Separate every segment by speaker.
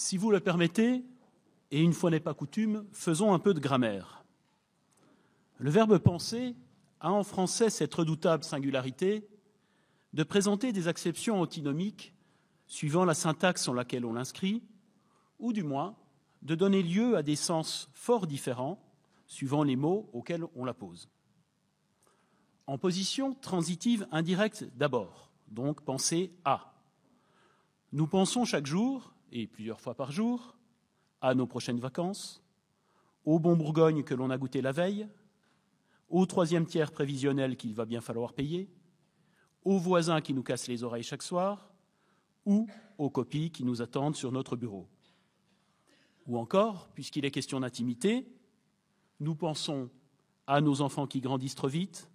Speaker 1: Si vous le permettez, et une fois n'est pas coutume, faisons un peu de grammaire. Le verbe penser a en français cette redoutable singularité de présenter des acceptions antinomiques suivant la syntaxe en laquelle on l'inscrit, ou du moins de donner lieu à des sens fort différents suivant les mots auxquels on la pose. En position transitive indirecte d'abord, donc penser à. Nous pensons chaque jour, et plusieurs fois par jour, à nos prochaines vacances, au bon Bourgogne que l'on a goûté la veille, au troisième tiers prévisionnel qu'il va bien falloir payer, aux voisins qui nous cassent les oreilles chaque soir, ou aux copies qui nous attendent sur notre bureau. Ou encore, puisqu'il est question d'intimité, nous pensons à nos enfants qui grandissent trop vite,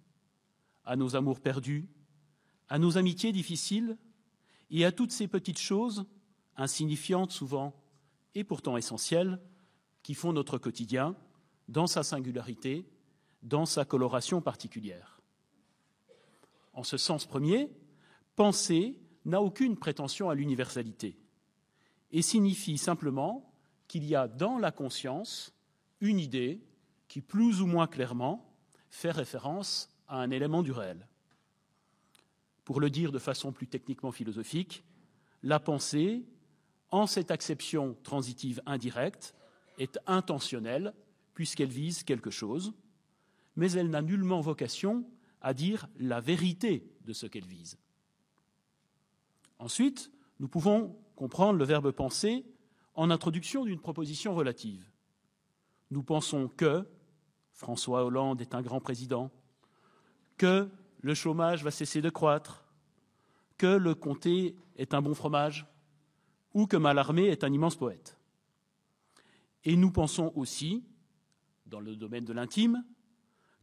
Speaker 1: à nos amours perdus, à nos amitiés difficiles et à toutes ces petites choses, insignifiantes souvent et pourtant essentielles, qui font notre quotidien dans sa singularité, dans sa coloration particulière. En ce sens premier, penser n'a aucune prétention à l'universalité et signifie simplement qu'il y a dans la conscience une idée qui, plus ou moins clairement, fait référence à un élément du réel. Pour le dire de façon plus techniquement philosophique, la pensée, en cette acception transitive indirecte, est intentionnelle puisqu'elle vise quelque chose, mais elle n'a nullement vocation à dire la vérité de ce qu'elle vise. Ensuite, nous pouvons comprendre le verbe penser en introduction d'une proposition relative. Nous pensons que François Hollande est un grand président, que le chômage va cesser de croître, que le comté est un bon fromage, ou que Mallarmé est un immense poète. Et nous pensons aussi, dans le domaine de l'intime,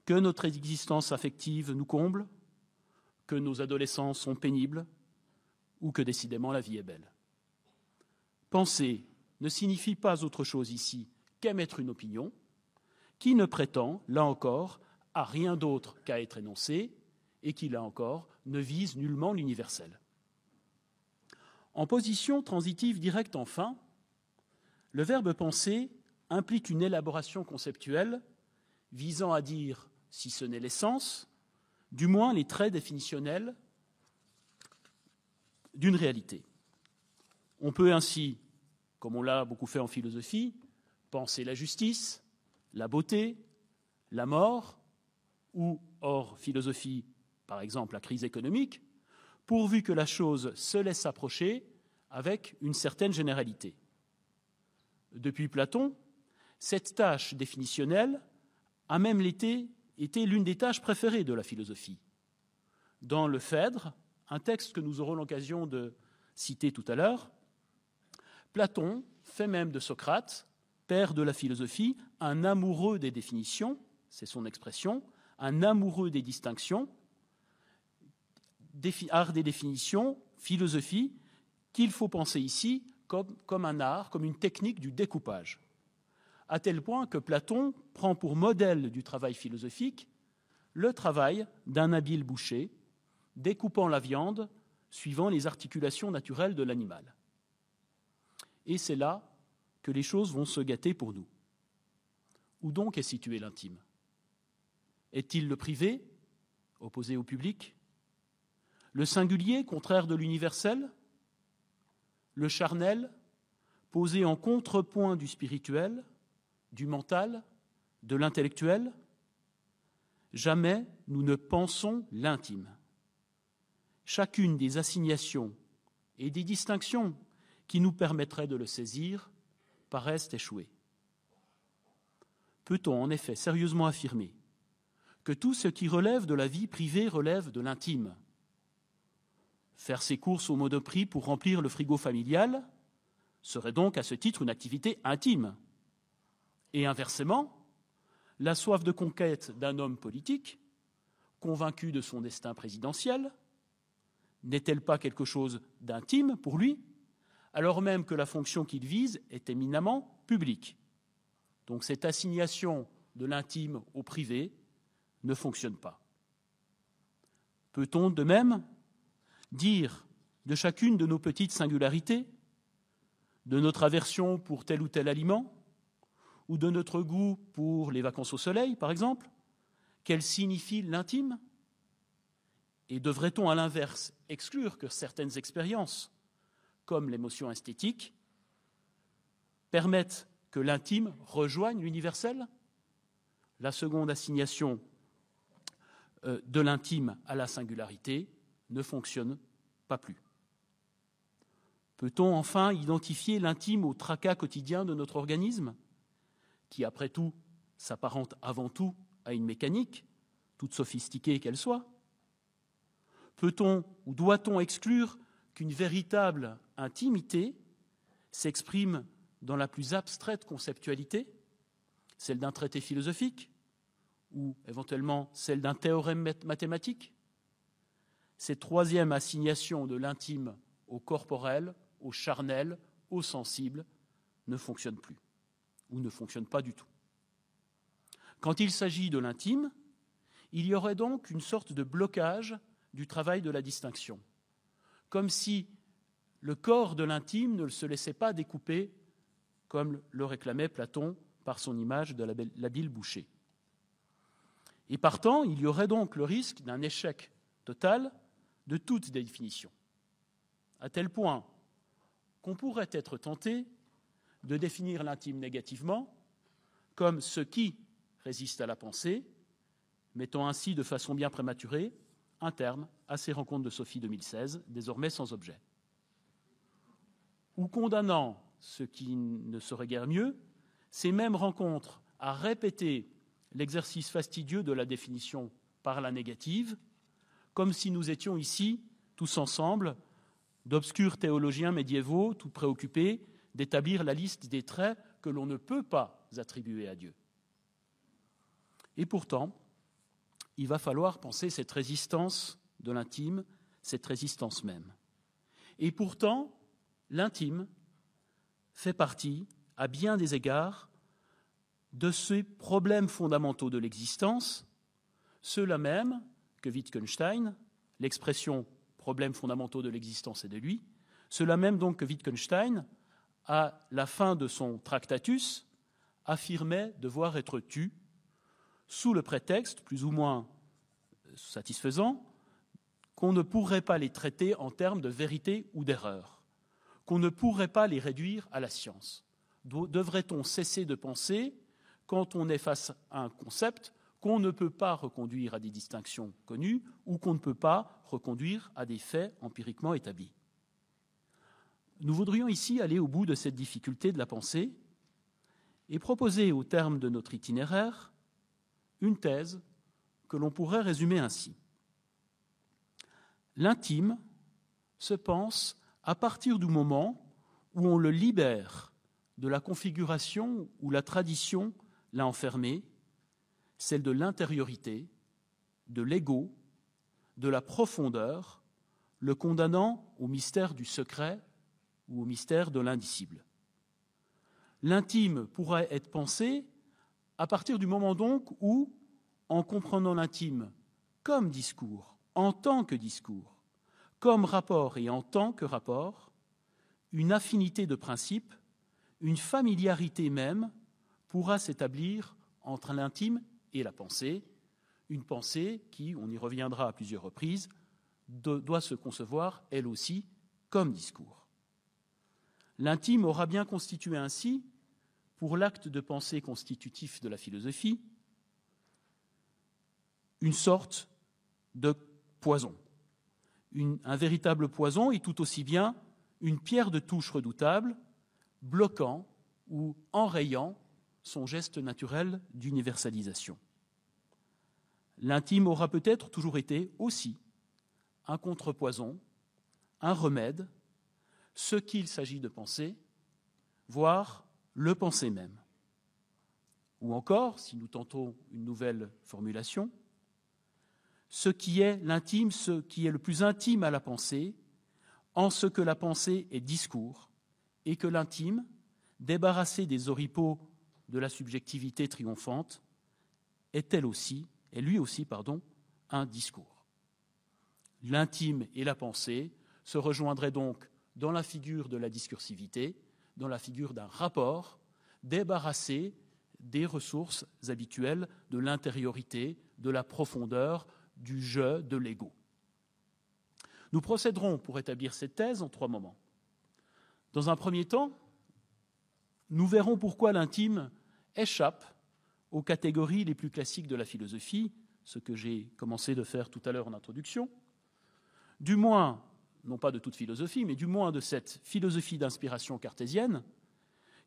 Speaker 1: que notre existence affective nous comble, que nos adolescents sont pénibles, ou que décidément la vie est belle. Penser ne signifie pas autre chose ici qu'émettre une opinion, qui ne prétend, là encore, à rien d'autre qu'à être énoncée, et qui, là encore, ne vise nullement l'universel. En position transitive directe, enfin, le verbe penser implique une élaboration conceptuelle visant à dire, si ce n'est l'essence, du moins les traits définitionnels d'une réalité. On peut ainsi, comme on l'a beaucoup fait en philosophie, penser la justice, la beauté, la mort, ou, hors philosophie, par exemple la crise économique, pourvu que la chose se laisse approcher avec une certaine généralité. Depuis Platon, cette tâche définitionnelle a même été l'une des tâches préférées de la philosophie. Dans le Phèdre, un texte que nous aurons l'occasion de citer tout à l'heure, Platon fait même de Socrate, père de la philosophie, un amoureux des définitions, c'est son expression, un amoureux des distinctions, art des définitions, philosophie, qu'il faut penser ici comme un art, comme une technique du découpage. À tel point que Platon prend pour modèle du travail philosophique le travail d'un habile boucher, découpant la viande suivant les articulations naturelles de l'animal. Et c'est là que les choses vont se gâter pour nous. Où donc est situé l'intime? Est-il le privé, opposé au public? Le singulier, contraire de l'universel? Le charnel, posé en contrepoint du spirituel, du mental, de l'intellectuel? Jamais nous ne pensons l'intime. Chacune des assignations et des distinctions qui nous permettraient de le saisir paraissent échouer. Peut-on en effet sérieusement affirmer que tout ce qui relève de la vie privée relève de l'intime? Faire ses courses au Monoprix pour remplir le frigo familial serait donc à ce titre une activité intime. Et inversement, la soif de conquête d'un homme politique, convaincu de son destin présidentiel, n'est-elle pas quelque chose d'intime pour lui, alors même que la fonction qu'il vise est éminemment publique? Donc cette assignation de l'intime au privé ne fonctionne pas. Peut-on de même dire de chacune de nos petites singularités, de notre aversion pour tel ou tel aliment, ou de notre goût pour les vacances au soleil, par exemple? Quelle signifie l'intime? Et devrait-on, à l'inverse, exclure que certaines expériences, comme l'émotion esthétique, permettent que l'intime rejoigne l'universel? La seconde assignation de l'intime à la singularité ne fonctionne pas plus. Peut-on enfin identifier l'intime au tracas quotidien de notre organisme, qui, après tout, s'apparente avant tout à une mécanique, toute sophistiquée qu'elle soit? Peut-on ou doit-on exclure qu'une véritable intimité s'exprime dans la plus abstraite conceptualité, celle d'un traité philosophique, ou éventuellement celle d'un théorème mathématique? Cette troisième assignation de l'intime au corporel, au charnel, au sensible, ne fonctionne plus, ou ne fonctionne pas du tout. Quand il s'agit de l'intime, il y aurait donc une sorte de blocage du travail de la distinction, comme si le corps de l'intime ne se laissait pas découper, comme le réclamait Platon par son image de l'habile boucher. Et partant, il y aurait donc le risque d'un échec total de toute définition, à tel point qu'on pourrait être tenté de définir l'intime négativement comme ce qui résiste à la pensée, mettant ainsi de façon bien prématurée un terme à ces rencontres de Sophie 2016, désormais sans objet. Ou condamnant, ce qui ne serait guère mieux, ces mêmes rencontres à répéter l'exercice fastidieux de la définition par la négative, comme si nous étions ici, tous ensemble, d'obscurs théologiens médiévaux, tout préoccupés d'établir la liste des traits que l'on ne peut pas attribuer à Dieu. Et pourtant, il va falloir penser cette résistance de l'intime, cette résistance même. Et pourtant, l'intime fait partie, à bien des égards, de ces problèmes fondamentaux de l'existence, ceux-là même que Wittgenstein, l'expression « problèmes fondamentaux de l'existence et de lui », ceux-là même donc que Wittgenstein, à la fin de son Tractatus, affirmait devoir être tus, sous le prétexte, plus ou moins satisfaisant, qu'on ne pourrait pas les traiter en termes de vérité ou d'erreur, qu'on ne pourrait pas les réduire à la science. Devrait-on cesser de penser, quand on est face à un concept, qu'on ne peut pas reconduire à des distinctions connues ou qu'on ne peut pas reconduire à des faits empiriquement établis? Nous voudrions ici aller au bout de cette difficulté de la pensée et proposer, au terme de notre itinéraire, une thèse que l'on pourrait résumer ainsi. L'intime se pense à partir du moment où on le libère de la configuration où la tradition l'a enfermé, celle de l'intériorité, de l'ego, de la profondeur, le condamnant au mystère du secret ou au mystère de l'indicible. L'intime pourrait être pensé à partir du moment donc où, en comprenant l'intime comme discours, en tant que discours, comme rapport et en tant que rapport, une affinité de principe, une familiarité même pourra s'établir entre l'intime et la pensée, une pensée qui, on y reviendra à plusieurs reprises, doit se concevoir, elle aussi, comme discours. L'intime aura bien constitué ainsi, pour l'acte de pensée constitutif de la philosophie, une sorte de poison, un véritable poison et tout aussi bien une pierre de touche redoutable, bloquant ou enrayant son geste naturel d'universalisation. L'intime aura peut-être toujours été aussi un contrepoison, un remède, ce qu'il s'agit de penser, voire le penser même. Ou encore, si nous tentons une nouvelle formulation, ce qui est l'intime, ce qui est le plus intime à la pensée, en ce que la pensée est discours, et que l'intime, débarrassé des oripeaux de la subjectivité triomphante, est lui aussi, un discours. L'intime et la pensée se rejoindraient donc dans la figure de la discursivité, dans la figure d'un rapport débarrassé des ressources habituelles, de l'intériorité, de la profondeur, du je, de l'ego. Nous procéderons pour établir cette thèse en 3 moments. Dans un premier temps, nous verrons pourquoi l'intime échappe aux catégories les plus classiques de la philosophie, ce que j'ai commencé de faire tout à l'heure en introduction, du moins, non pas de toute philosophie, mais du moins de cette philosophie d'inspiration cartésienne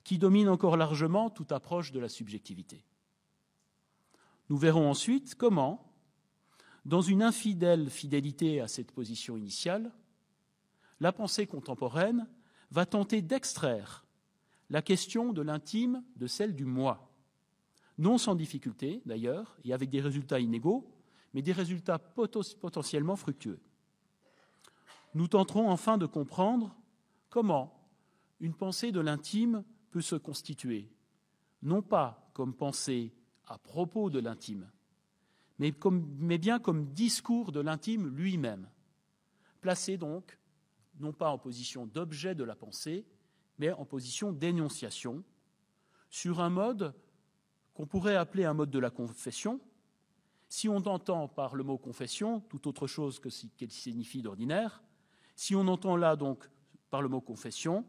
Speaker 1: qui domine encore largement toute approche de la subjectivité. Nous verrons ensuite comment, dans une infidèle fidélité à cette position initiale, la pensée contemporaine va tenter d'extraire la question de l'intime de celle du moi, non sans difficulté d'ailleurs, et avec des résultats inégaux, mais des résultats potentiellement fructueux. Nous tenterons enfin de comprendre comment une pensée de l'intime peut se constituer, non pas comme pensée à propos de l'intime, mais bien comme discours de l'intime lui-même, placé donc non pas en position d'objet de la pensée, mais en position d'énonciation, sur un mode qu'on pourrait appeler un mode de la confession, si on entend par le mot confession tout autre chose que ce qu'elle signifie d'ordinaire, si on entend là donc par le mot confession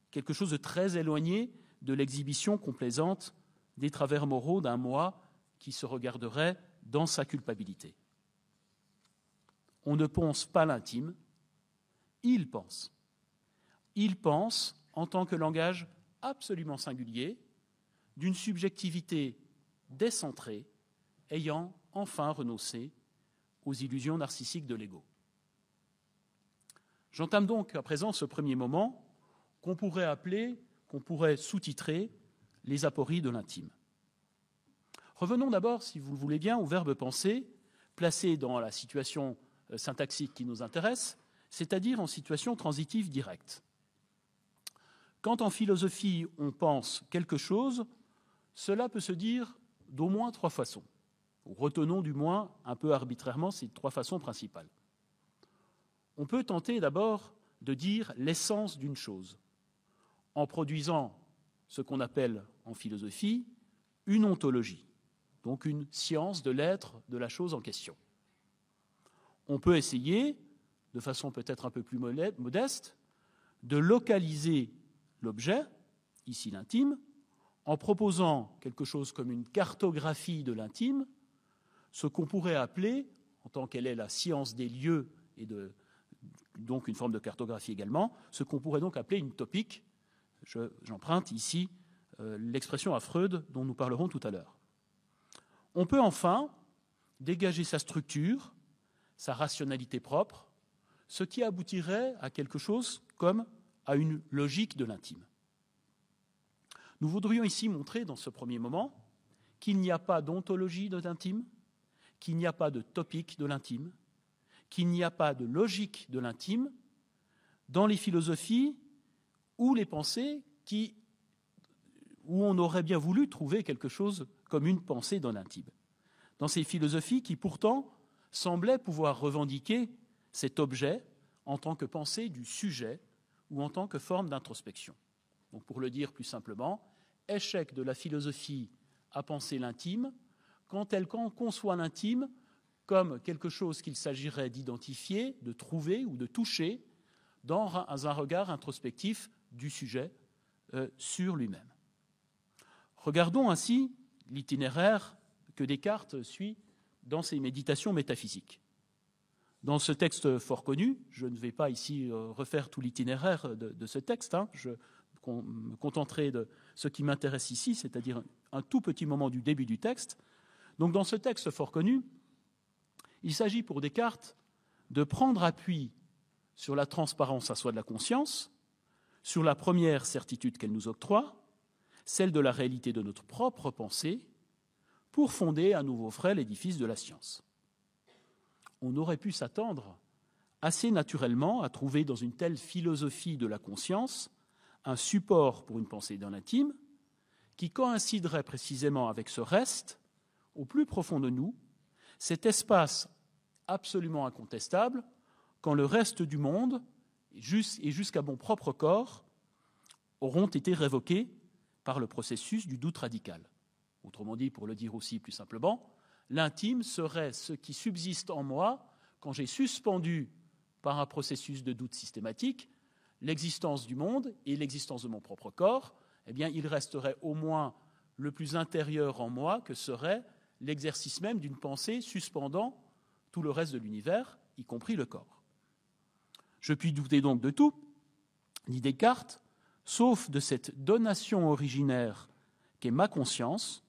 Speaker 1: quelque chose de très éloigné de l'exhibition complaisante des travers moraux d'un moi qui se regarderait dans sa culpabilité. On ne pense pas l'intime, il pense. Il pense en tant que langage absolument singulier d'une subjectivité décentrée ayant enfin renoncé aux illusions narcissiques de l'ego. J'entame donc à présent ce premier moment qu'on pourrait sous-titrer les apories de l'intime. Revenons d'abord, si vous le voulez bien, au verbe penser, placé dans la situation syntaxique qui nous intéresse, c'est-à-dire en situation transitive directe. Quand en philosophie on pense quelque chose, cela peut se dire d'au moins 3 façons. Retenons du moins un peu arbitrairement ces 3 façons principales. On peut tenter d'abord de dire l'essence d'une chose, en produisant ce qu'on appelle en philosophie une ontologie, donc une science de l'être de la chose en question. On peut essayer, de façon peut-être un peu plus modeste, de localiser l'objet, ici l'intime, en proposant quelque chose comme une cartographie de l'intime, ce qu'on pourrait appeler, en tant qu'elle est la science des lieux et donc une forme de cartographie également, ce qu'on pourrait donc appeler une topique. J'emprunte ici l'expression à Freud dont nous parlerons tout à l'heure. On peut enfin dégager sa structure, sa rationalité propre, ce qui aboutirait à quelque chose comme à une logique de l'intime. Nous voudrions ici montrer dans ce premier moment qu'il n'y a pas d'ontologie de l'intime, qu'il n'y a pas de topique de l'intime, qu'il n'y a pas de logique de l'intime dans les philosophies ou les pensées où on aurait bien voulu trouver quelque chose comme une pensée dans l'intime. Dans ces philosophies qui pourtant semblaient pouvoir revendiquer cet objet en tant que pensée du sujet ou en tant que forme d'introspection. Donc pour le dire plus simplement, échec de la philosophie à penser l'intime quand elle conçoit l'intime comme quelque chose qu'il s'agirait d'identifier, de trouver ou de toucher dans un regard introspectif du sujet sur lui-même. Regardons ainsi l'itinéraire que Descartes suit dans ses méditations métaphysiques. Dans ce texte fort connu, je ne vais pas ici refaire tout l'itinéraire de ce texte, je me contenterai de ce qui m'intéresse ici, c'est-à-dire un tout petit moment du début du texte. Donc dans ce texte fort connu, il s'agit pour Descartes de prendre appui sur la transparence à soi de la conscience, sur la première certitude qu'elle nous octroie, celle de la réalité de notre propre pensée, pour fonder à nouveau frais l'édifice de la science. On aurait pu s'attendre assez naturellement à trouver dans une telle philosophie de la conscience un support pour une pensée dans l'intime qui coïnciderait précisément avec ce reste, au plus profond de nous, cet espace absolument incontestable quand le reste du monde, et jusqu'à mon propre corps, auront été révoquées par le processus du doute radical. Autrement dit, pour le dire aussi plus simplement, l'intime serait ce qui subsiste en moi quand j'ai suspendu, par un processus de doute systématique, l'existence du monde et l'existence de mon propre corps. Eh bien, il resterait au moins le plus intérieur en moi que serait l'exercice même d'une pensée suspendant tout le reste de l'univers, y compris le corps. Je puis douter donc de tout, dit Descartes, sauf de cette donation originaire qu'est ma conscience,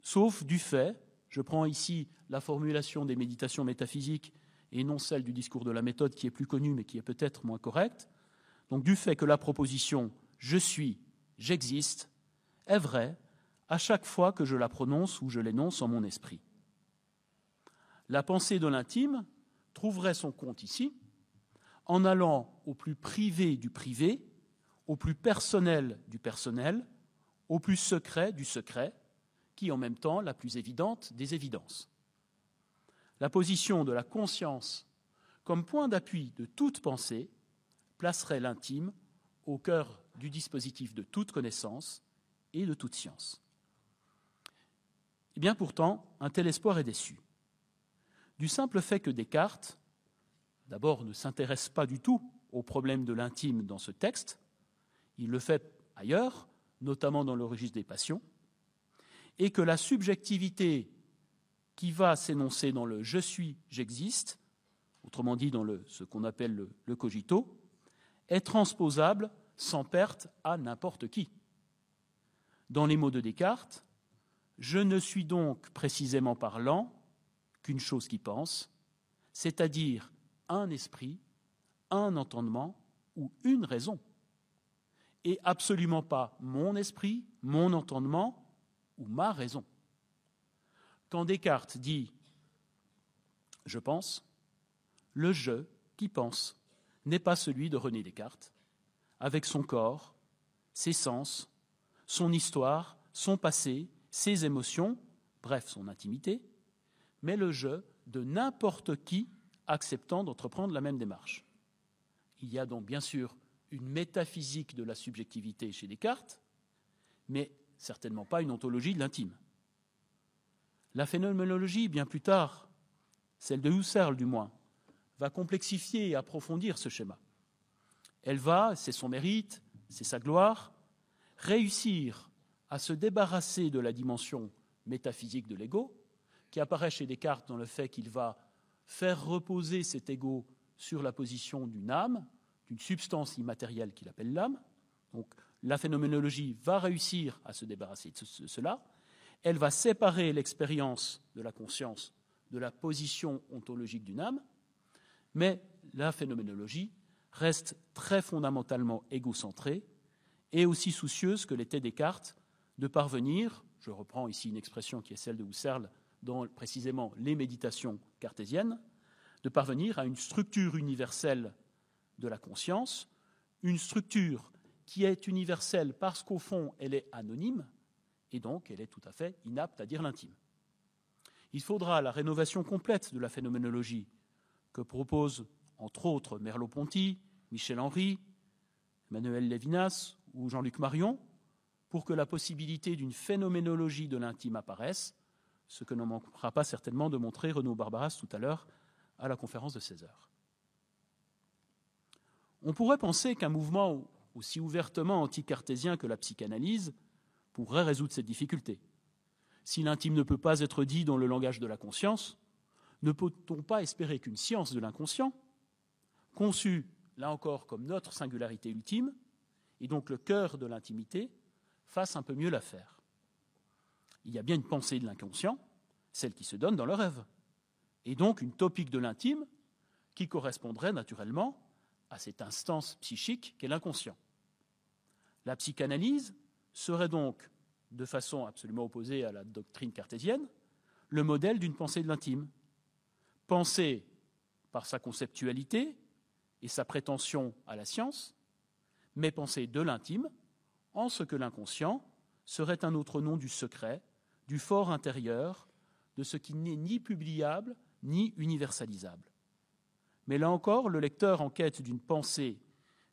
Speaker 1: sauf du fait, je prends ici la formulation des méditations métaphysiques et non celle du discours de la méthode qui est plus connue mais qui est peut-être moins correcte, donc du fait que la proposition « je suis, j'existe » est vraie à chaque fois que je la prononce ou je l'énonce en mon esprit. La pensée de l'intime trouverait son compte ici en allant au plus privé du privé, au plus personnel du personnel, au plus secret du secret, qui est en même temps la plus évidente des évidences. La position de la conscience comme point d'appui de toute pensée placerait l'intime au cœur du dispositif de toute connaissance et de toute science. Eh bien pourtant, un tel espoir est déçu. Du simple fait que Descartes, d'abord, ne s'intéresse pas du tout au problème de l'intime dans ce texte, il le fait ailleurs, notamment dans le registre des passions, et que la subjectivité qui va s'énoncer dans le « je suis, j'existe », autrement dit dans ce qu'on appelle le cogito, est transposable sans perte à n'importe qui. Dans les mots de Descartes, je ne suis donc précisément parlant qu'une chose qui pense, c'est-à-dire un esprit, un entendement ou une raison, et absolument pas mon esprit, mon entendement ou ma raison. Quand Descartes dit « je pense », le « je » qui pense n'est pas celui de René Descartes, avec son corps, ses sens, son histoire, son passé, ses émotions, bref, son intimité, mais le « je » de n'importe qui acceptant d'entreprendre la même démarche. Il y a donc bien sûr une métaphysique de la subjectivité chez Descartes, mais certainement pas une ontologie de l'intime. La phénoménologie, bien plus tard, celle de Husserl du moins, va complexifier et approfondir ce schéma. Elle va, c'est son mérite, c'est sa gloire, réussir à se débarrasser de la dimension métaphysique de l'ego, qui apparaît chez Descartes dans le fait qu'il va faire reposer cet ego sur la position d'une âme, d'une substance immatérielle qu'il appelle l'âme. Donc la phénoménologie va réussir à se débarrasser de cela. Elle va séparer l'expérience de la conscience de la position ontologique d'une âme, mais la phénoménologie reste très fondamentalement égocentrée et aussi soucieuse que l'était Descartes de parvenir, je reprends ici une expression qui est celle de Husserl dans précisément les méditations cartésiennes, de parvenir à une structure universelle de la conscience, une structure qui est universelle parce qu'au fond elle est anonyme et donc elle est tout à fait inapte à dire l'intime. Il faudra la rénovation complète de la phénoménologie que proposent entre autres Merleau-Ponty, Michel Henry, Emmanuel Levinas ou Jean-Luc Marion pour que la possibilité d'une phénoménologie de l'intime apparaisse, ce que ne manquera pas certainement de montrer Renaud Barbaras tout à l'heure à la conférence de 16 heures. On pourrait penser qu'un mouvement aussi ouvertement anti-cartésien que la psychanalyse pourrait résoudre cette difficulté. Si l'intime ne peut pas être dit dans le langage de la conscience, ne peut-on pas espérer qu'une science de l'inconscient, conçue, là encore, comme notre singularité ultime, et donc le cœur de l'intimité, fasse un peu mieux l'affaire? Il y a bien une pensée de l'inconscient, celle qui se donne dans le rêve, et donc une topique de l'intime qui correspondrait naturellement à cette instance psychique qu'est l'inconscient. La psychanalyse serait donc, de façon absolument opposée à la doctrine cartésienne, le modèle d'une pensée de l'intime. Pensée par sa conceptualité et sa prétention à la science, mais pensée de l'intime, en ce que l'inconscient serait un autre nom du secret, du fort intérieur, de ce qui n'est ni publiable ni universalisable. Mais là encore, le lecteur en quête d'une pensée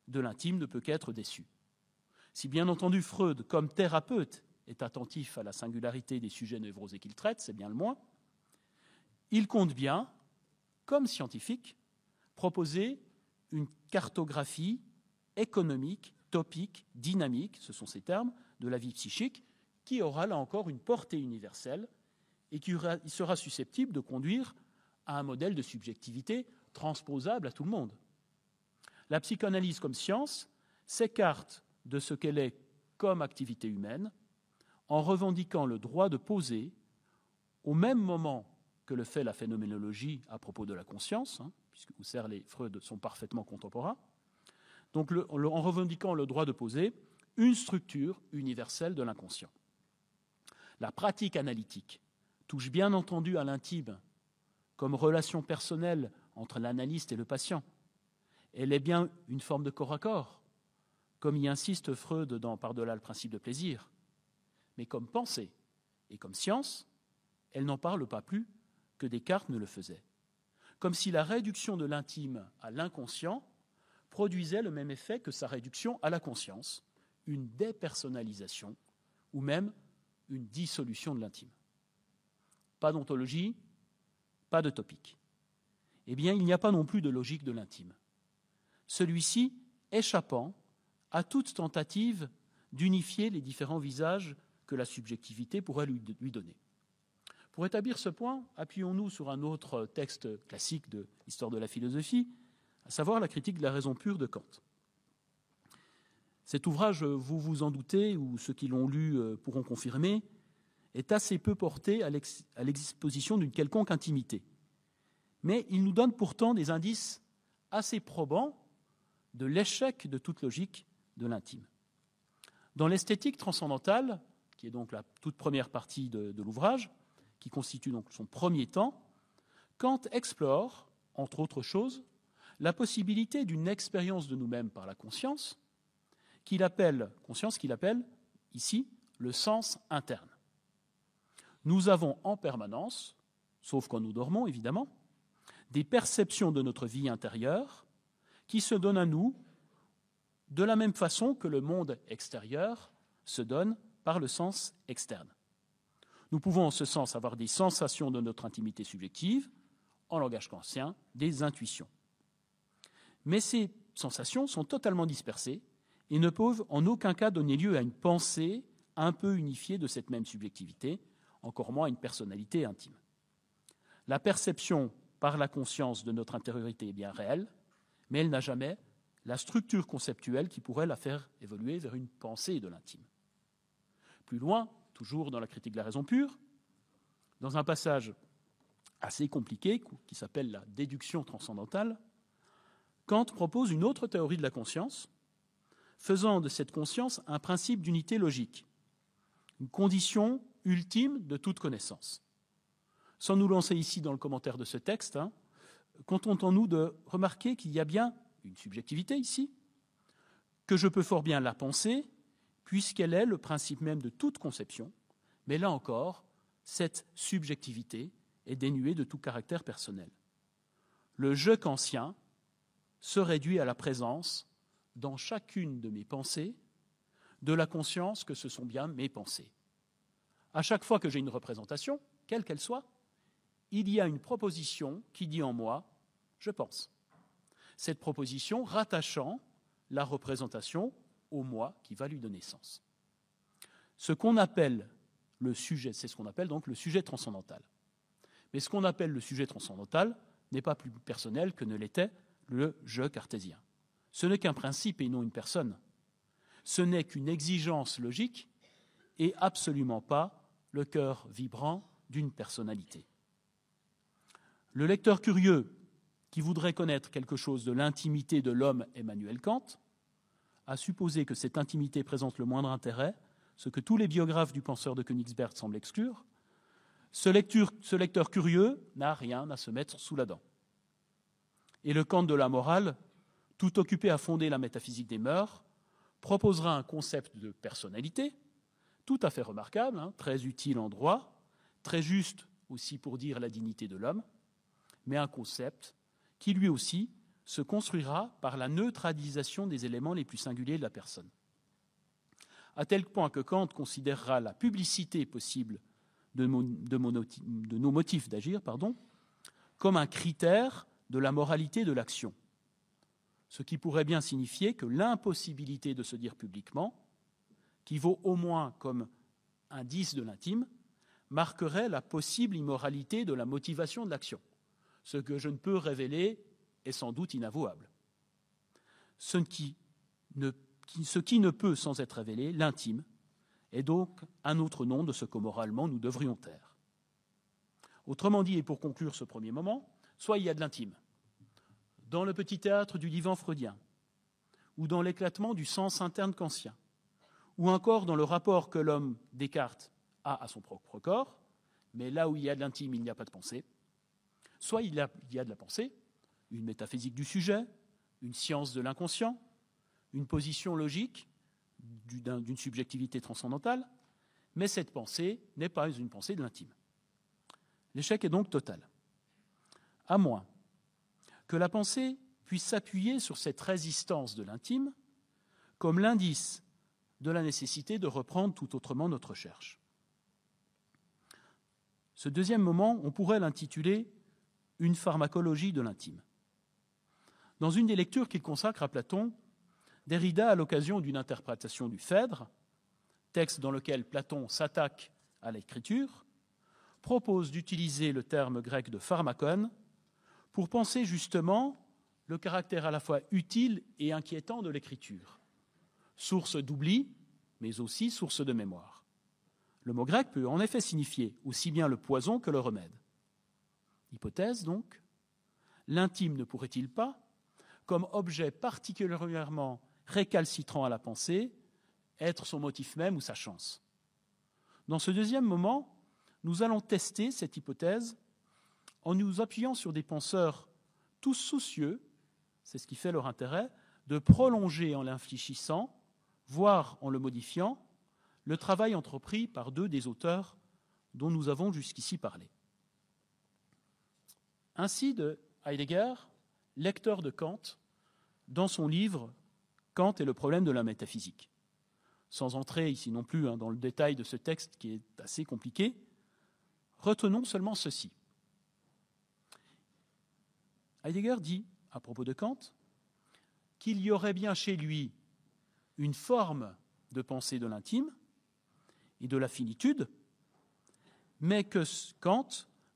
Speaker 1: de l'intime ne peut qu'être déçu. Si bien entendu Freud, comme thérapeute, est attentif à la singularité des sujets névrosés qu'il traite, c'est bien le moins, il compte bien, comme scientifique, proposer une cartographie économique, topique, dynamique, ce sont ces termes, de la vie psychique, qui aura là encore une portée universelle et qui sera susceptible de conduire à un modèle de subjectivité transposable à tout le monde. La psychanalyse comme science s'écarte de ce qu'elle est comme activité humaine en revendiquant le droit de poser, au même moment que le fait la phénoménologie à propos de la conscience, puisque Husserl et Freud sont parfaitement contemporains, donc en revendiquant le droit de poser une structure universelle de l'inconscient. La pratique analytique touche bien entendu à l'intime comme relation personnelle entre l'analyste et le patient. Elle est bien une forme de corps à corps, comme y insiste Freud dans Par-delà le principe de plaisir. Mais comme pensée et comme science, elle n'en parle pas plus que Descartes ne le faisait. Comme si la réduction de l'intime à l'inconscient produisait le même effet que sa réduction à la conscience, une dépersonnalisation ou même une dissolution de l'intime. Pas d'ontologie, pas de topique. Eh bien, il n'y a pas non plus de logique de l'intime. Celui-ci échappant à toute tentative d'unifier les différents visages que la subjectivité pourrait lui donner. Pour établir ce point, appuyons-nous sur un autre texte classique de l'histoire de la philosophie, à savoir la critique de la raison pure de Kant. Cet ouvrage, vous vous en doutez, ou ceux qui l'ont lu pourront confirmer, est assez peu porté à l'exposition d'une quelconque intimité. Mais il nous donne pourtant des indices assez probants de l'échec de toute logique de l'intime. Dans l'esthétique transcendantale, qui est donc la toute première partie de l'ouvrage, qui constitue donc son premier temps, Kant explore, entre autres choses, la possibilité d'une expérience de nous-mêmes par la conscience qu'il appelle ici le sens interne. Nous avons en permanence, sauf quand nous dormons évidemment, des perceptions de notre vie intérieure qui se donnent à nous de la même façon que le monde extérieur se donne par le sens externe. Nous pouvons en ce sens avoir des sensations de notre intimité subjective, en langage kantien, des intuitions. Mais ces sensations sont totalement dispersées et ne peuvent en aucun cas donner lieu à une pensée un peu unifiée de cette même subjectivité, encore moins à une personnalité intime. La perception par la conscience de notre intériorité est bien réelle, mais elle n'a jamais la structure conceptuelle qui pourrait la faire évoluer vers une pensée de l'intime. Plus loin, toujours dans la critique de la raison pure, dans un passage assez compliqué qui s'appelle la déduction transcendantale, Kant propose une autre théorie de la conscience, faisant de cette conscience un principe d'unité logique, une condition ultime de toute connaissance. Sans nous lancer ici dans le commentaire de ce texte, contentons-nous de remarquer qu'il y a bien une subjectivité ici, que je peux fort bien la penser, puisqu'elle est le principe même de toute conception, mais là encore, cette subjectivité est dénuée de tout caractère personnel. Le je kantien se réduit à la présence, dans chacune de mes pensées, de la conscience que ce sont bien mes pensées. À chaque fois que j'ai une représentation, quelle qu'elle soit, il y a une proposition qui dit en moi « je pense ». Cette proposition rattachant la représentation au moi qui va lui donner sens. Ce qu'on appelle le sujet, c'est ce qu'on appelle donc le sujet transcendantal. Mais ce qu'on appelle le sujet transcendantal n'est pas plus personnel que ne l'était le je cartésien. Ce n'est qu'un principe et non une personne. Ce n'est qu'une exigence logique et absolument pas le cœur vibrant d'une personnalité. Le lecteur curieux qui voudrait connaître quelque chose de l'intimité de l'homme Emmanuel Kant a supposé que cette intimité présente le moindre intérêt, ce que tous les biographes du penseur de Königsberg semblent exclure. Ce lecteur curieux n'a rien à se mettre sous la dent. Et le Kant de la morale, tout occupé à fonder la métaphysique des mœurs, proposera un concept de personnalité, tout à fait remarquable, très utile en droit, très juste aussi pour dire la dignité de l'homme, mais un concept qui lui aussi se construira par la neutralisation des éléments les plus singuliers de la personne. à tel point que Kant considérera la publicité possible de nos motifs d'agir, comme un critère de la moralité de l'action, ce qui pourrait bien signifier que l'impossibilité de se dire publiquement, qui vaut au moins comme indice de l'intime, marquerait la possible immoralité de la motivation de l'action. Ce que je ne peux révéler est sans doute inavouable. Ce qui ne peut sans être révélé, l'intime, est donc un autre nom de ce que moralement nous devrions taire. Autrement dit, et pour conclure ce premier moment, soit il y a de l'intime, dans le petit théâtre du divan freudien, ou dans l'éclatement du sens interne kantien, ou encore dans le rapport que l'homme, Descartes, a à son propre corps, mais là où il y a de l'intime, il n'y a pas de pensée. Soit il y a de la pensée, une métaphysique du sujet, une science de l'inconscient, une position logique d'une subjectivité transcendantale, mais cette pensée n'est pas une pensée de l'intime. L'échec est donc total. À moins que la pensée puisse s'appuyer sur cette résistance de l'intime comme l'indice de la nécessité de reprendre tout autrement notre recherche. Ce deuxième moment, on pourrait l'intituler « Une pharmacologie de l'intime ». Dans une des lectures qu'il consacre à Platon, Derrida, à l'occasion d'une interprétation du Phèdre, texte dans lequel Platon s'attaque à l'écriture, propose d'utiliser le terme grec de pharmakon pour penser justement le caractère à la fois utile et inquiétant de l'écriture, source d'oubli, mais aussi source de mémoire. Le mot grec peut en effet signifier aussi bien le poison que le remède. Hypothèse donc, l'intime ne pourrait-il pas, comme objet particulièrement récalcitrant à la pensée, être son motif même ou sa chance? Dans ce deuxième moment, nous allons tester cette hypothèse en nous appuyant sur des penseurs tous soucieux, c'est ce qui fait leur intérêt, de prolonger en l'infléchissant, voire en le modifiant, le travail entrepris par deux des auteurs dont nous avons jusqu'ici parlé. Ainsi de Heidegger, lecteur de Kant, dans son livre « Kant et le problème de la métaphysique ». Sans entrer ici non plus dans le détail de ce texte qui est assez compliqué, retenons seulement ceci. Heidegger dit, à propos de Kant, qu'il y aurait bien chez lui une forme de pensée de l'intime et de la finitude, mais que Kant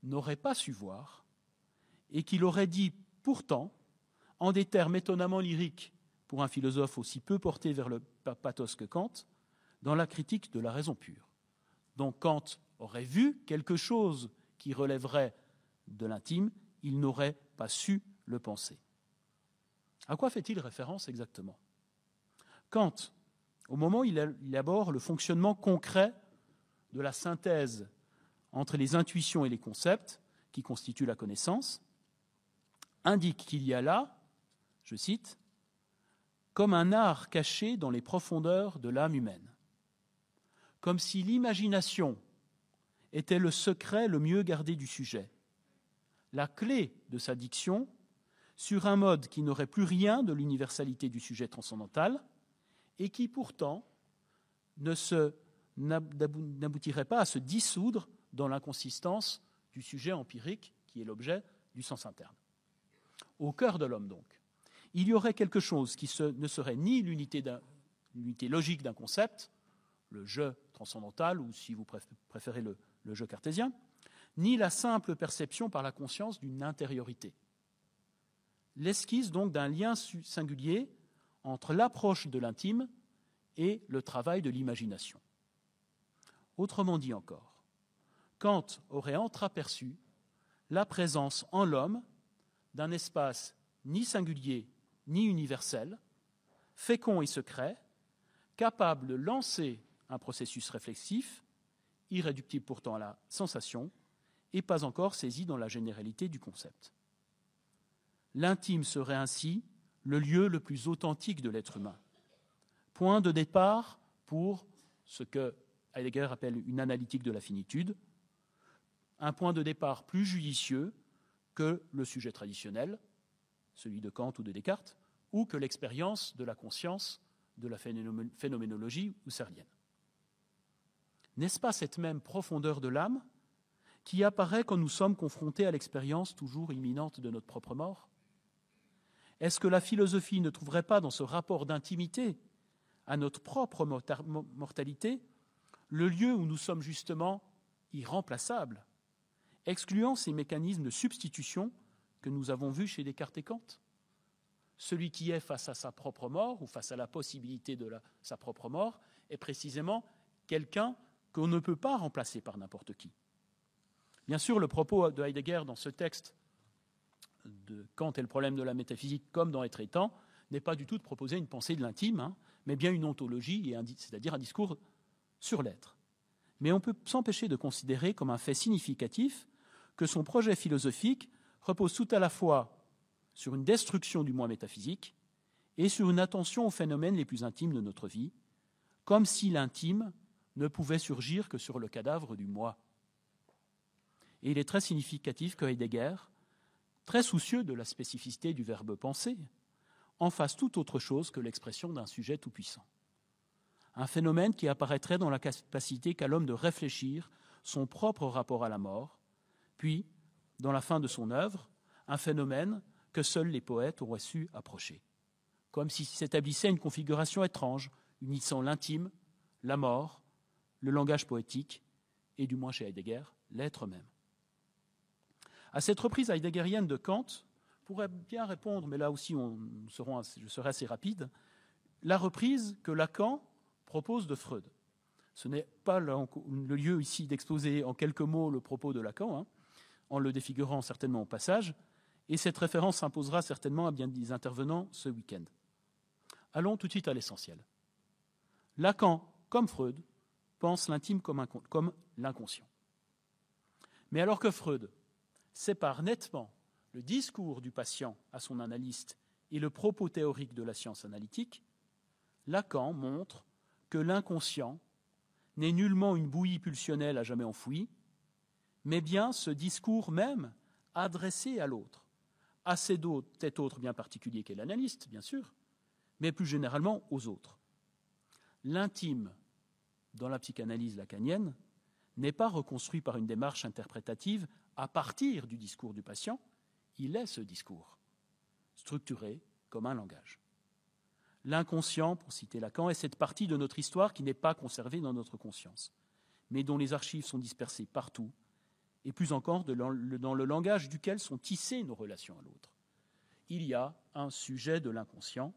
Speaker 1: n'aurait pas su voir et qu'il aurait dit pourtant, en des termes étonnamment lyriques pour un philosophe aussi peu porté vers le pathos que Kant, dans la critique de la raison pure. Donc Kant aurait vu quelque chose qui relèverait de l'intime, il n'aurait pas su le penser. À quoi fait-il référence exactement? Kant, au moment où il élabore le fonctionnement concret de la synthèse entre les intuitions et les concepts qui constituent la connaissance, indique qu'il y a là, je cite, « comme un art caché dans les profondeurs de l'âme humaine, comme si l'imagination était le secret le mieux gardé du sujet, la clé de sa diction sur un mode qui n'aurait plus rien de l'universalité du sujet transcendantal et qui pourtant n'aboutirait pas à se dissoudre dans l'inconsistance du sujet empirique qui est l'objet du sens interne. » Au cœur de l'homme, donc, il y aurait quelque chose qui ne serait ni l'unité logique d'un concept, le je transcendantal, ou si vous préférez le je cartésien, ni la simple perception par la conscience d'une intériorité. L'esquisse donc d'un lien singulier entre l'approche de l'intime et le travail de l'imagination. Autrement dit encore, Kant aurait entreaperçu la présence en l'homme d'un espace ni singulier ni universel, fécond et secret, capable de lancer un processus réflexif, irréductible pourtant à la sensation, et pas encore saisi dans la généralité du concept. L'intime serait ainsi le lieu le plus authentique de l'être humain, point de départ pour ce que Heidegger appelle une analytique de la finitude, un point de départ plus judicieux que le sujet traditionnel, celui de Kant ou de Descartes, ou que l'expérience de la conscience de la phénoménologie husserlienne. N'est-ce pas cette même profondeur de l'âme qui apparaît quand nous sommes confrontés à l'expérience toujours imminente de notre propre mort? Est-ce que la philosophie ne trouverait pas dans ce rapport d'intimité à notre propre mortalité le lieu où nous sommes justement irremplaçables, excluant ces mécanismes de substitution que nous avons vus chez Descartes et Kant? Celui qui est face à sa propre mort ou face à la possibilité de sa propre mort est précisément quelqu'un qu'on ne peut pas remplacer par n'importe qui. Bien sûr, le propos de Heidegger dans ce texte de Kant et le problème de la métaphysique, comme dans Être et temps, n'est pas du tout de proposer une pensée de l'intime, mais bien une ontologie, c'est-à-dire un discours sur l'être. Mais on peut s'empêcher de considérer comme un fait significatif que son projet philosophique repose tout à la fois sur une destruction du moi métaphysique et sur une attention aux phénomènes les plus intimes de notre vie, comme si l'intime ne pouvait surgir que sur le cadavre du moi. Et il est très significatif que Heidegger, très soucieux de la spécificité du verbe penser, en fasse tout autre chose que l'expression d'un sujet tout-puissant. Un phénomène qui apparaîtrait dans la capacité qu'a l'homme de réfléchir son propre rapport à la mort, puis, dans la fin de son œuvre, un phénomène que seuls les poètes auraient su approcher, comme s'il s'établissait une configuration étrange, unissant l'intime, la mort, le langage poétique et, du moins chez Heidegger, l'être même. À cette reprise heideggerienne de Kant, pourrait bien répondre, mais là aussi je serai assez rapide, la reprise que Lacan propose de Freud. Ce n'est pas le lieu ici d'exposer en quelques mots le propos de Lacan, en le défigurant certainement au passage, et cette référence s'imposera certainement à bien des intervenants ce week-end. Allons tout de suite à l'essentiel. Lacan, comme Freud, pense l'intime comme l'inconscient. Mais alors que Freud sépare nettement le discours du patient à son analyste et le propos théorique de la science analytique, Lacan montre que l'inconscient n'est nullement une bouillie pulsionnelle à jamais enfouie, mais bien ce discours même adressé à l'autre, à cet autre bien particulier qu'est l'analyste, bien sûr, mais plus généralement aux autres. L'intime, dans la psychanalyse lacanienne, n'est pas reconstruit par une démarche interprétative à partir du discours du patient, il est ce discours, structuré comme un langage. L'inconscient, pour citer Lacan, est cette partie de notre histoire qui n'est pas conservée dans notre conscience, mais dont les archives sont dispersées partout, et plus encore dans le langage duquel sont tissées nos relations à l'autre. Il y a un sujet de l'inconscient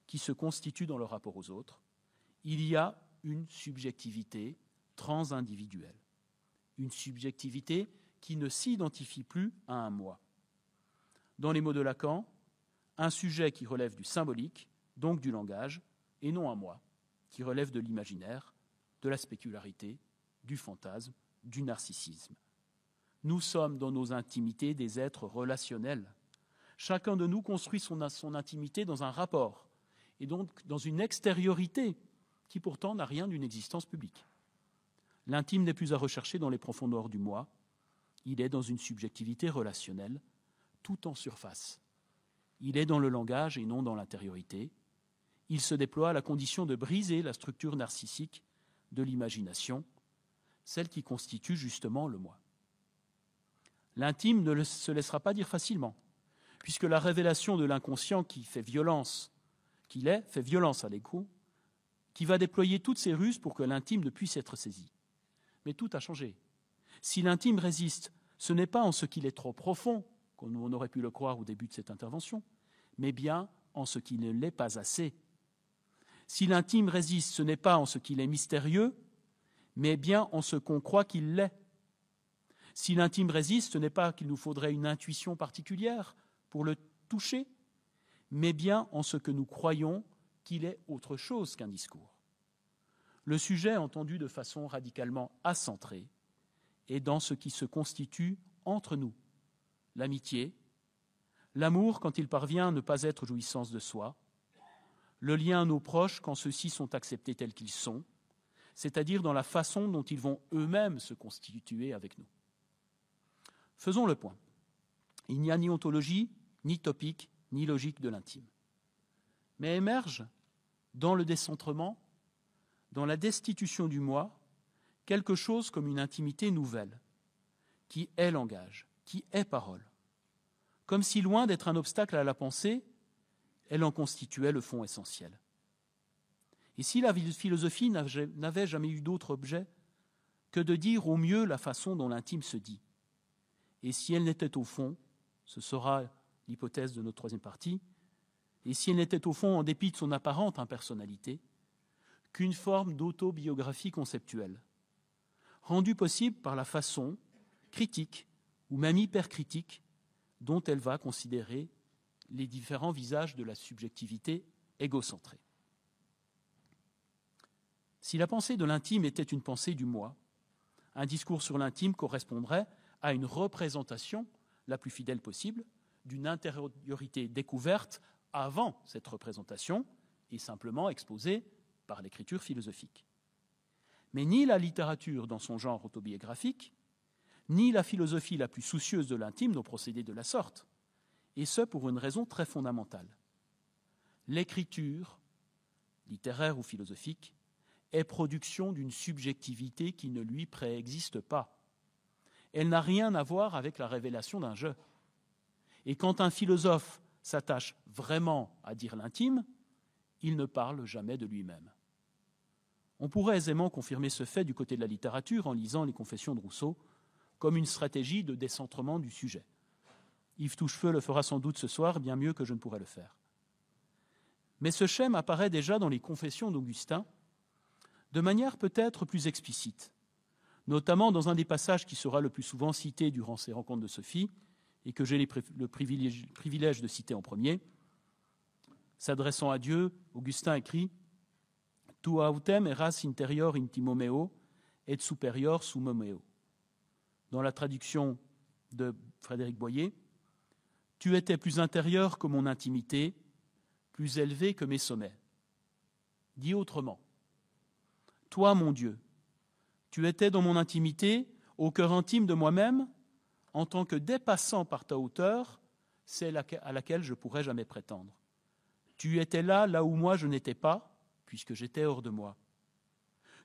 Speaker 1: qui se constitue dans le rapport aux autres. Il y a une subjectivité transindividuelle, une subjectivité qui ne s'identifie plus à un moi. Dans les mots de Lacan, un sujet qui relève du symbolique, donc du langage, et non un moi, qui relève de l'imaginaire, de la spécularité, du fantasme, du narcissisme. Nous sommes dans nos intimités des êtres relationnels. Chacun de nous construit son intimité dans un rapport, et donc dans une extériorité qui pourtant n'a rien d'une existence publique. L'intime n'est plus à rechercher dans les profondeurs du moi, il est dans une subjectivité relationnelle, tout en surface. Il est dans le langage et non dans l'intériorité. Il se déploie à la condition de briser la structure narcissique de l'imagination, celle qui constitue justement le moi. L'intime ne se laissera pas dire facilement, puisque la révélation de l'inconscient qui fait violence à l'ego, qui va déployer toutes ses ruses pour que l'intime ne puisse être saisi. Mais tout a changé. Si l'intime résiste, ce n'est pas en ce qu'il est trop profond, comme on aurait pu le croire au début de cette intervention, mais bien en ce qu'il ne l'est pas assez. Si l'intime résiste, ce n'est pas en ce qu'il est mystérieux, mais bien en ce qu'on croit qu'il l'est. Si l'intime résiste, ce n'est pas qu'il nous faudrait une intuition particulière pour le toucher, mais bien en ce que nous croyons qu'il est autre chose qu'un discours. Le sujet, entendu de façon radicalement acentrée, est dans ce qui se constitue entre nous, l'amitié, l'amour quand il parvient à ne pas être jouissance de soi, le lien à nos proches quand ceux-ci sont acceptés tels qu'ils sont, c'est-à-dire dans la façon dont ils vont eux-mêmes se constituer avec nous. Faisons le point. Il n'y a ni ontologie, ni topique, ni logique de l'intime. Mais émerge dans le décentrement, dans la destitution du moi, quelque chose comme une intimité nouvelle, qui est langage, qui est parole. Comme si, loin d'être un obstacle à la pensée, elle en constituait le fond essentiel. Et si la philosophie n'avait jamais eu d'autre objet que de dire au mieux la façon dont l'intime se dit, et si elle n'était au fond, ce sera l'hypothèse de notre troisième partie, et si elle n'était au fond, en dépit de son apparente impersonnalité, qu'une forme d'autobiographie conceptuelle, rendue possible par la façon critique ou même hypercritique dont elle va considérer les différents visages de la subjectivité égocentrée. Si la pensée de l'intime était une pensée du moi, un discours sur l'intime correspondrait à une représentation la plus fidèle possible d'une intériorité découverte avant cette représentation et simplement exposée par l'écriture philosophique. Mais ni la littérature dans son genre autobiographique, ni la philosophie la plus soucieuse de l'intime n'ont procédé de la sorte, et ce pour une raison très fondamentale. L'écriture, littéraire ou philosophique, est production d'une subjectivité qui ne lui préexiste pas. Elle n'a rien à voir avec la révélation d'un je. Et quand un philosophe s'attache vraiment à dire l'intime, il ne parle jamais de lui-même. On pourrait aisément confirmer ce fait du côté de la littérature en lisant les Confessions de Rousseau comme une stratégie de décentrement du sujet. Yves Touchefeu le fera sans doute ce soir, bien mieux que je ne pourrais le faire. Mais ce schème apparaît déjà dans les Confessions d'Augustin, de manière peut-être plus explicite, notamment dans un des passages qui sera le plus souvent cité durant ces rencontres de Sophie, et que j'ai le privilège de citer en premier. S'adressant à Dieu, Augustin écrit « Tu autem eras interior intimo meo, et superior sumo meo ». Dans la traduction de Frédéric Boyer, « Tu étais plus intérieur que mon intimité, plus élevé que mes sommets ». Dit autrement, « Toi, mon Dieu, tu étais dans mon intimité, au cœur intime de moi-même, en tant que dépassant par ta hauteur, celle à laquelle je ne pourrais jamais prétendre. Tu étais là où moi je n'étais pas, puisque j'étais hors de moi.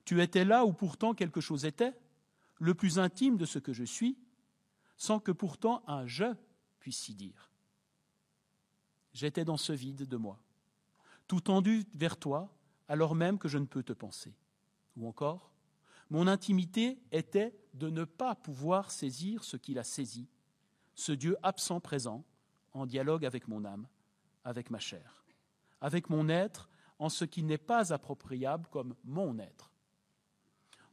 Speaker 1: Tu étais là où pourtant quelque chose était, le plus intime de ce que je suis, sans que pourtant un « je » puisse s'y dire. J'étais dans ce vide de moi, tout tendu vers toi, alors même que je ne peux te penser. Ou encore, mon intimité était de ne pas pouvoir saisir ce qu'il a saisi, ce Dieu absent-présent, en dialogue avec mon âme, avec ma chair, avec mon être, en ce qui n'est pas appropriable comme mon être.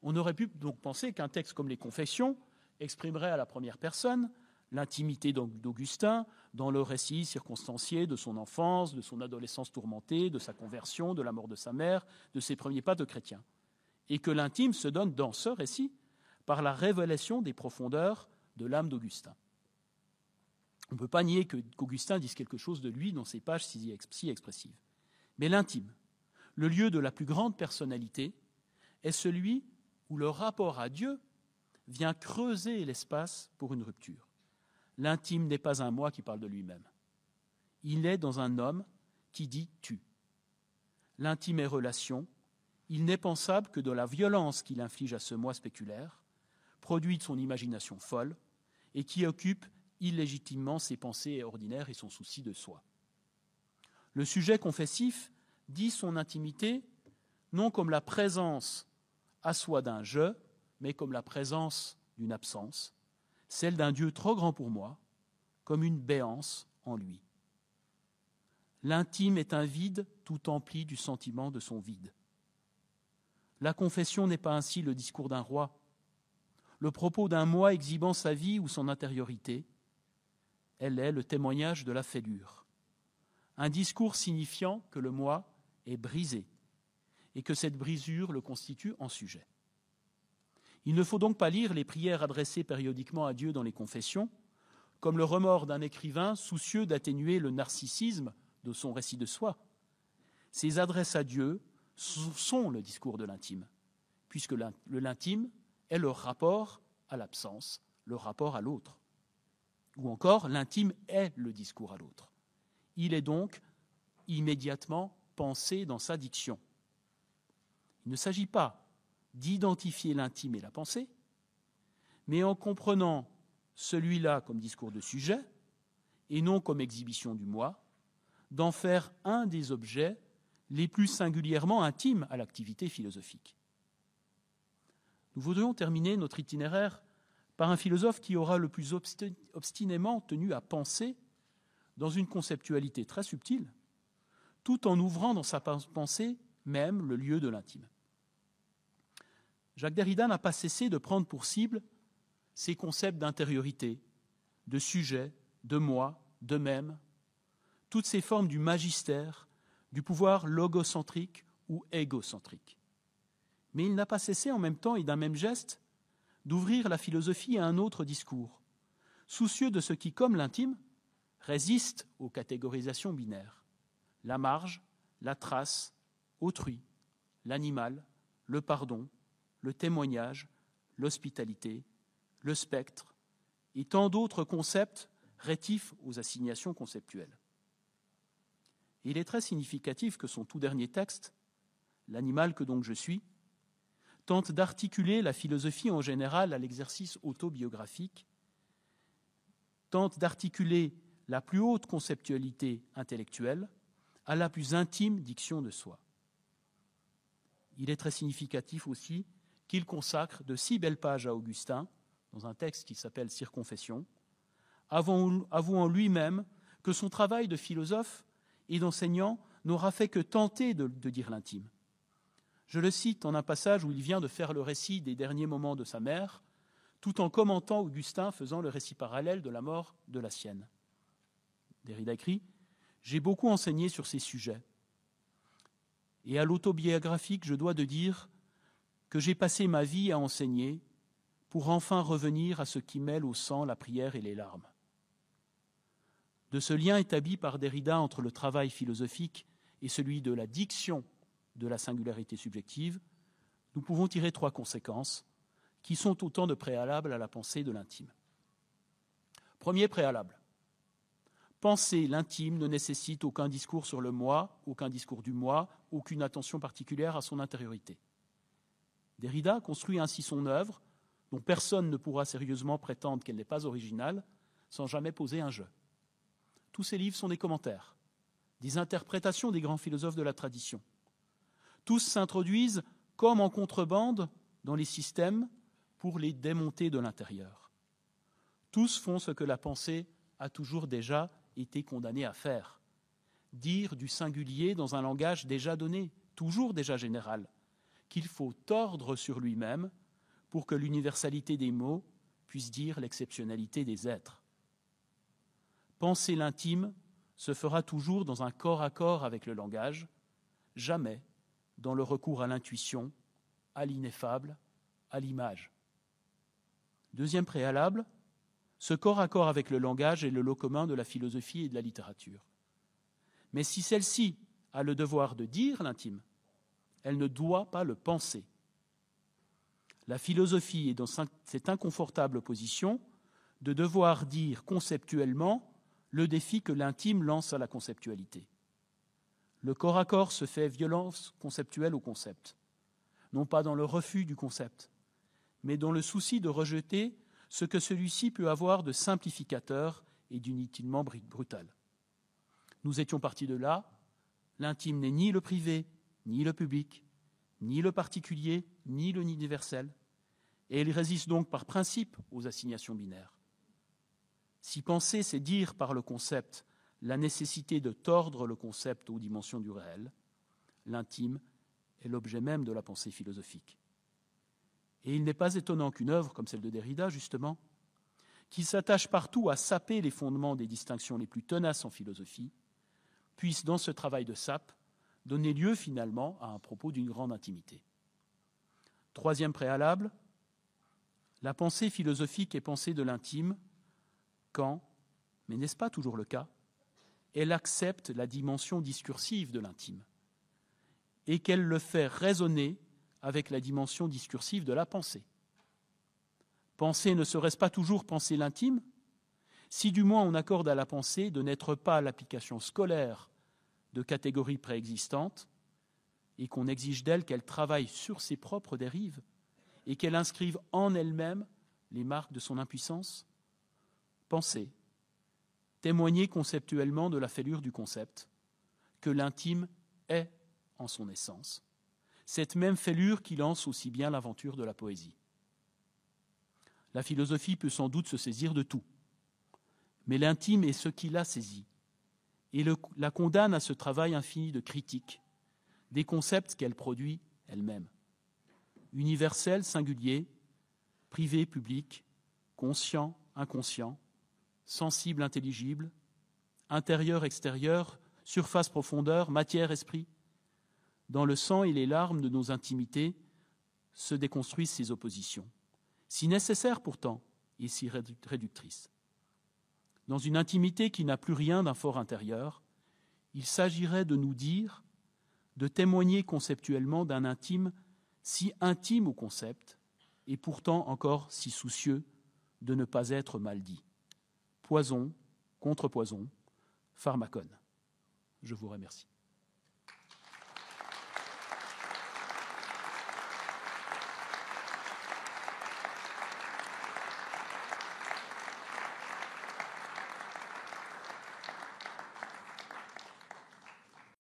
Speaker 1: On aurait pu donc penser qu'un texte comme les Confessions exprimerait à la première personne l'intimité d'Augustin dans le récit circonstancié de son enfance, de son adolescence tourmentée, de sa conversion, de la mort de sa mère, de ses premiers pas de chrétien. Et que l'intime se donne dans ce récit par la révélation des profondeurs de l'âme d'Augustin. On ne peut pas nier qu'Augustin dise quelque chose de lui dans ces pages si expressives. Mais l'intime, le lieu de la plus grande personnalité, est celui où le rapport à Dieu vient creuser l'espace pour une rupture. L'intime n'est pas un moi qui parle de lui-même. Il est dans un homme qui dit « tu ». L'intime est relation. Il n'est pensable que de la violence qu'il inflige à ce moi spéculaire, produit de son imagination folle, et qui occupe illégitimement ses pensées ordinaires et son souci de soi. Le sujet confessif dit son intimité non comme la présence à soi d'un « je », mais comme la présence d'une absence, celle d'un Dieu trop grand pour moi, comme une béance en lui. L'intime est un vide tout empli du sentiment de son vide. La confession n'est pas ainsi le discours d'un roi, le propos d'un moi exhibant sa vie ou son intériorité. Elle est le témoignage de la fêlure, un discours signifiant que le moi est brisé et que cette brisure le constitue en sujet. Il ne faut donc pas lire les prières adressées périodiquement à Dieu dans les confessions comme le remords d'un écrivain soucieux d'atténuer le narcissisme de son récit de soi. Ces adresses à Dieu sont le discours de l'intime, puisque l'intime est le rapport à l'absence, le rapport à l'autre. Ou encore, l'intime est le discours à l'autre. Il est donc immédiatement penser dans sa diction. Il ne s'agit pas d'identifier l'intime et la pensée, mais en comprenant celui-là comme discours de sujet et non comme exhibition du moi, d'en faire un des objets les plus singulièrement intimes à l'activité philosophique. Nous voudrions terminer notre itinéraire par un philosophe qui aura le plus obstinément tenu à penser dans une conceptualité très subtile, tout en ouvrant dans sa pensée même le lieu de l'intime. Jacques Derrida n'a pas cessé de prendre pour cible ces concepts d'intériorité, de sujet, de moi, de même, toutes ces formes du magistère, du pouvoir logocentrique ou égocentrique. Mais il n'a pas cessé en même temps et d'un même geste d'ouvrir la philosophie à un autre discours, soucieux de ce qui, comme l'intime, résiste aux catégorisations binaires. La marge, la trace, autrui, l'animal, le pardon, le témoignage, l'hospitalité, le spectre et tant d'autres concepts rétifs aux assignations conceptuelles. Et il est très significatif que son tout dernier texte, L'animal que donc je suis, tente d'articuler la philosophie en général à l'exercice autobiographique, tente d'articuler la plus haute conceptualité intellectuelle à la plus intime diction de soi. Il est très significatif aussi qu'il consacre de si belles pages à Augustin, dans un texte qui s'appelle Circonfession, avouant lui-même que son travail de philosophe et d'enseignant n'aura fait que tenter de dire l'intime. Je le cite en un passage où il vient de faire le récit des derniers moments de sa mère, tout en commentant Augustin faisant le récit parallèle de la mort de la sienne. Derrida écrit « J'ai beaucoup enseigné sur ces sujets. Et à l'autobiographique, je dois de dire que j'ai passé ma vie à enseigner pour enfin revenir à ce qui mêle au sang la prière et les larmes. » De ce lien établi par Derrida entre le travail philosophique et celui de la diction de la singularité subjective, nous pouvons tirer 3 conséquences qui sont autant de préalables à la pensée de l'intime. Premier préalable. Penser l'intime ne nécessite aucun discours sur le moi, aucun discours du moi, aucune attention particulière à son intériorité. Derrida construit ainsi son œuvre, dont personne ne pourra sérieusement prétendre qu'elle n'est pas originale, sans jamais poser un jeu. Tous ses livres sont des commentaires, des interprétations des grands philosophes de la tradition. Tous s'introduisent comme en contrebande dans les systèmes pour les démonter de l'intérieur. Tous font ce que la pensée a toujours déjà été condamnée à faire, dire du singulier dans un langage déjà donné, toujours déjà général, qu'il faut tordre sur lui-même pour que l'universalité des mots puisse dire l'exceptionnalité des êtres. Penser l'intime se fera toujours dans un corps à corps avec le langage, jamais dans le recours à l'intuition, à l'ineffable, à l'image. Deuxième préalable, ce corps à corps avec le langage est le lot commun de la philosophie et de la littérature. Mais si celle-ci a le devoir de dire l'intime, elle ne doit pas le penser. La philosophie est dans cette inconfortable position de devoir dire conceptuellement le défi que l'intime lance à la conceptualité. Le corps à corps se fait violence conceptuelle au concept, non pas dans le refus du concept, mais dans le souci de rejeter ce que celui-ci peut avoir de simplificateur et d'inutilement brutal. Nous étions partis de là, l'intime n'est ni le privé, ni le public, ni le particulier, ni le universel, et il résiste donc par principe aux assignations binaires. Si penser, c'est dire par le concept la nécessité de tordre le concept aux dimensions du réel, l'intime est l'objet même de la pensée philosophique. Et il n'est pas étonnant qu'une œuvre comme celle de Derrida, justement, qui s'attache partout à saper les fondements des distinctions les plus tenaces en philosophie, puisse, dans ce travail de sape, donner lieu finalement à un propos d'une grande intimité. Troisième préalable, la pensée philosophique est pensée de l'intime quand, mais n'est-ce pas toujours le cas, elle accepte la dimension discursive de l'intime et qu'elle le fait résonner avec la dimension discursive de la pensée. Penser ne serait-ce pas toujours penser l'intime, si du moins on accorde à la pensée de n'être pas l'application scolaire de catégories préexistantes et qu'on exige d'elle qu'elle travaille sur ses propres dérives et qu'elle inscrive en elle-même les marques de son impuissance? Penser, témoigner conceptuellement de la fêlure du concept, que l'intime est en son essence, cette même fêlure qui lance aussi bien l'aventure de la poésie. La philosophie peut sans doute se saisir de tout, mais l'intime est ce qui la saisit et la condamne à ce travail infini de critique des concepts qu'elle produit elle-même. Universel, singulier, privé, public, conscient, inconscient, sensible, intelligible, intérieur, extérieur, surface, profondeur, matière, esprit. Dans le sang et les larmes de nos intimités se déconstruisent ces oppositions, si nécessaires pourtant et si réductrices. Dans une intimité qui n'a plus rien d'un fort intérieur, il s'agirait de nous dire, de témoigner conceptuellement d'un intime si intime au concept et pourtant encore si soucieux de ne pas être mal dit. Poison, contre-poison, pharmacone. Je vous remercie.